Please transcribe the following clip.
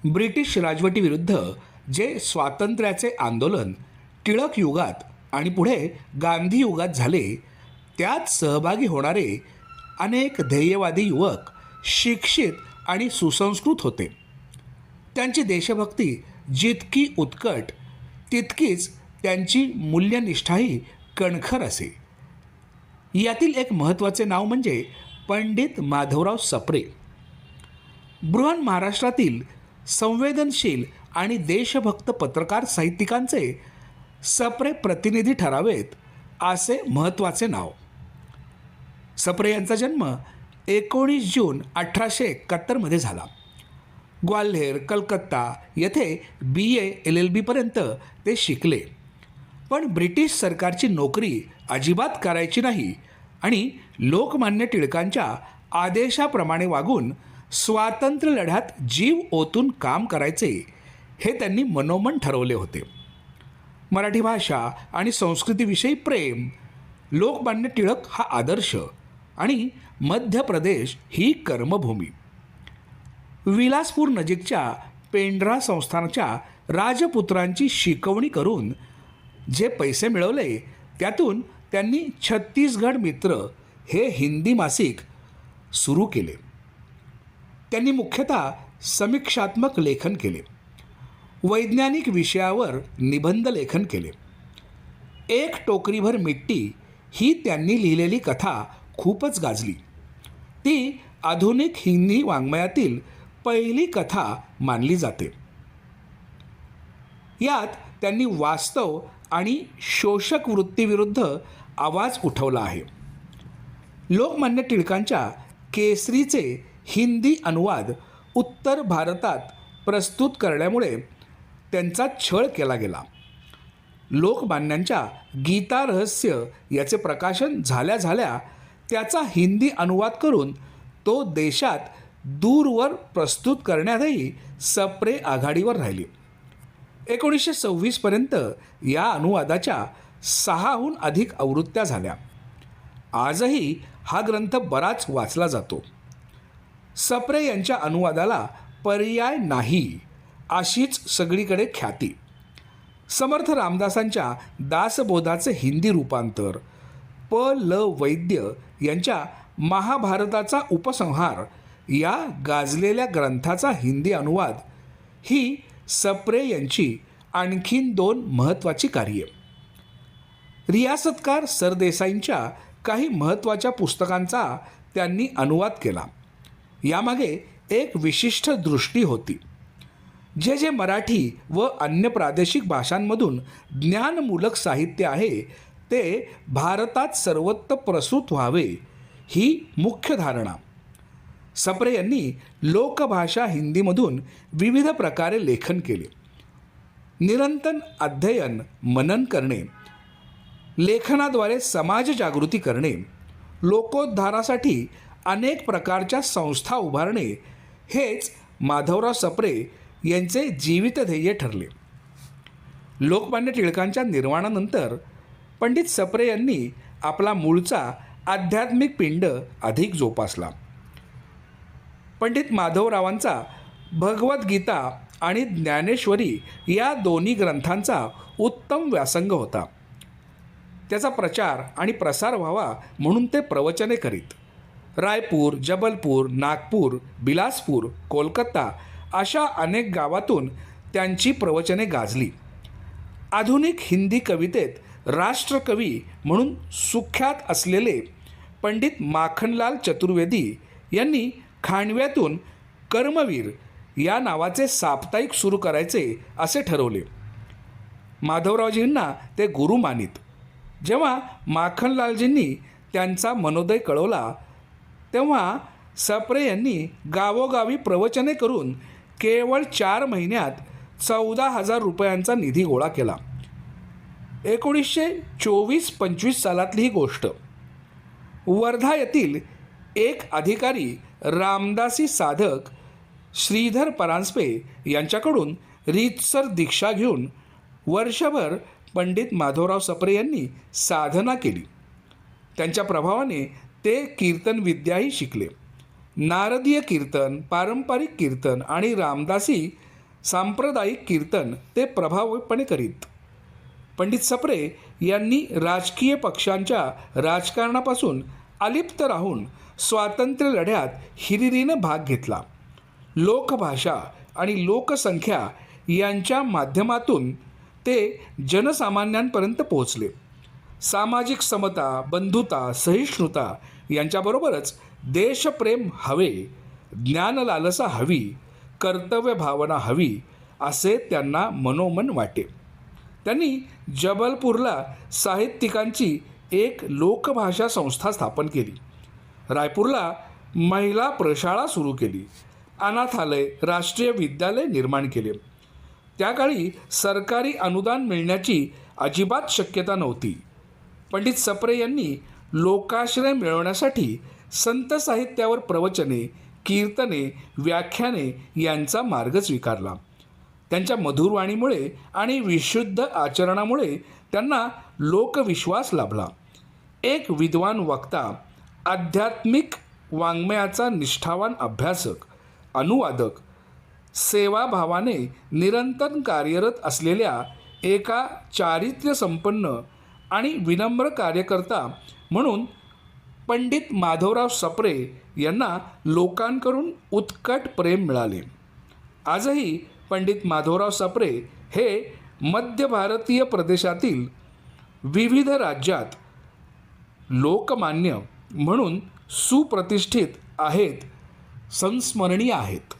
British राजवटीविरुद्ध जे स्वातंत्र्याचे आंदोलन टिळक युगात आणि पुढे गांधी युगात झाले, त्यात सहभागी होणारे अनेक ध्येयवादी युवक शिक्षित आणि सुसंस्कृत होते. त्यांची देशभक्ती जितकी उत्कट तितकीच त्यांची मूल्यनिष्ठाही कणखर असे. यातील एक महत्त्वाचे नाव म्हणजे पंडित माधवराव सप्रे. बृहन महाराष्ट्रातील संवेदनशील आणि देशभक्त पत्रकार साहित्यिकांचे सप्रे प्रतिनिधी ठरावेत असे महत्त्वाचे नाव. सप्रे यांचा जन्म 19 जून 1871 झाला. ग्वाल्हेर, कलकत्ता येथे BA LLB पर्यंत ते शिकले. पण ब्रिटिश सरकारची नोकरी अजिबात करायची नाही आणि लोकमान्य टिळकांच्या आदेशाप्रमाणे वागून स्वातंत्र्य लढ्यात जीव ओतून काम करायचे हे त्यांनी मनोमन ठरवले होते. मराठी भाषा आणि संस्कृतीविषयी प्रेम, लोकमान्य टिळक हा आदर्श आणि मध्य प्रदेश ही कर्मभूमी. विलासपूर नजीकच्या पेंढरा संस्थानाच्या राजपुत्रांची शिकवणी करून जे पैसे मिळवले, त्यातून त्यांनी छत्तीसगड मित्र हे हिंदी मासिक सुरू केले. त्यांनी मुख्यतः समीक्षात्मक लेखन केले, वैज्ञानिक विषयावर निबंध लेखन केले. एक टोकरीभर मिट्टी ही त्यांनी लिहिलेली कथा खूपच गाजली. ती आधुनिक हिंदी वाङ्मयातील पहिली कथा मानली जाते. यात त्यांनी वास्तव आणि शोषक वृत्तीविरुद्ध आवाज उठवला आहे. लोकमान्य टिळकांच्या केसरीचे हिंदी अनुवाद उत्तर भारतात प्रस्तुत करण्यामुळे त्यांचा छळ केला गेला. लोकमान्यांच्या गीता रहस्य याचे प्रकाशन झाल्या झाल्या त्याचा हिंदी अनुवाद करून तो देशात दूरवर प्रस्तुत करण्यातही सप्रे आघाडीवर राहिली. 1926 पर्यंत या अनुवादाच्या 6हून अधिक आवृत्त्या झाल्या. आजही हा ग्रंथ बराच वाचला जातो. सप्रे यांच्या अनुवादाला पर्याय नाही अशीच सगळीकडे ख्याती. समर्थ रामदासांच्या दासबोधाचे हिंदी रूपांतर, L. वैद्य यांच्या महाभारताचा उपसंहार या गाजलेल्या ग्रंथाचा हिंदी अनुवाद ही सप्रे यांची आणखीन 2 महत्त्वाची कार्ये. रियासतकार सरदेसाईंच्या काही महत्त्वाच्या पुस्तकांचा त्यांनी अनुवाद केला. यामागे एक विशिष्ट दृष्टी होती. जे मराठी व अन्य प्रादेशिक भाषांमधून ज्ञानमूलक साहित्य आहे ते भारतात सर्वत्र प्रसूत व्हावे ही मुख्य धारणा. सप्रे यांनी लोकभाषा हिंदीमधून विविध प्रकारे लेखन केले. निरंतर अध्ययन मनन करणे, लेखनाद्वारे समाज जागृती करणे, लोकोद्धारासाठी अनेक प्रकारच्या संस्था उभारणे हेच माधवराव सप्रे यांचे जीवित ध्येय ठरले. लोकमान्य टिळकांच्या निर्वाणानंतर पंडित सप्रे यांनी आपला मूळचा आध्यात्मिक पिंड अधिक जोपासला. पंडित माधवरावांचा भगवद्गीता आणि ज्ञानेश्वरी या दोन्ही ग्रंथांचा उत्तम व्यासंग होता. त्याचा प्रचार आणि प्रसार व्हावा म्हणून ते प्रवचने करीत. रायपूर, जबलपूर, नागपूर, बिलासपूर, कोलकाता अशा अनेक गावातून त्यांची प्रवचने गाजली. आधुनिक हिंदी कवितेत राष्ट्रकवी म्हणून सुख्यात असलेले पंडित माखनलाल चतुर्वेदी यांनी खांडव्यातून कर्मवीर या नावाचे साप्ताहिक सुरू करायचे असे ठरवले. माधवरावजींना ते गुरु मानित. जेव्हा माखनलालजींनी त्यांचा मनोदय कळवला तेव्हा सप्रे यांनी गावोगावी प्रवचने करून केवळ 4 महिन्यात 14,000 रुपयांचा निधी गोळा केला. 1924-25 सालातली ही गोष्ट. वर्धा येथील एक अधिकारी रामदासी साधक श्रीधर परांजपे यांच्याकडून रीतसर दीक्षा घेऊन वर्षभर पंडित माधवराव सप्रे यांनी साधना केली. त्यांच्या प्रभावाने ते कीर्तन विद्याही शिकले. नारदीय कीर्तन, पारंपरिक कीर्तन आणि रामदासी सांप्रदायिक कीर्तन ते प्रभावीपणे करीत. पंडित सप्रे यांनी राजकीय पक्षांच्या राजकारणापासून अलिप्त राहून स्वातंत्र्य लढ्यात हिरिरीनं भाग घेतला. लोकभाषा आणि लोकसंख्या यांच्या माध्यमातून ते जनसामान्यांपर्यंत पोहोचले. सामाजिक समता, बंधुता, सहिष्णुता यांच्याबरोबरच देशप्रेम हवे, ज्ञानलालसा हवी, कर्तव्य भावना हवी असे त्यांना मनोमन वाटे. त्यांनी जबलपूरला साहित्यिकांची एक लोकभाषा संस्था स्थापन केली. रायपूरला महिला प्रशाळा सुरू केली. अनाथालय, राष्ट्रीय विद्यालय निर्माण केले. त्या काळी सरकारी अनुदान मिळण्याची अजिबात शक्यता नव्हती. पंडित सप्रे यांनी लोकाश्रय मिळवण्यासाठी संत साहित्यावर प्रवचने, कीर्तने, व्याख्याने यांचा मार्ग स्वीकारला. त्यांच्या मधुरवाणीमुळे आणि विशुद्ध आचरणामुळे त्यांना लोकविश्वास लाभला. एक विद्वान वक्ता, आध्यात्मिक वाङ्मयाचा निष्ठावान अभ्यासक, अनुवादक, सेवाभावाने निरंतर कार्यरत असलेल्या एका चारित्र्यसंपन्न आणि विनम्र कार्यकर्ता म्हणून पंडित माधवराव सप्रे यांना लोकांकडून उत्कट प्रेम मिळाले. आजही पंडित माधवराव सप्रे हे मध्य भारतीय प्रदेशातील विविध राज्यात लोकमान्य म्हणून सुप्रतिष्ठित आहेत, संस्मरणीय आहेत.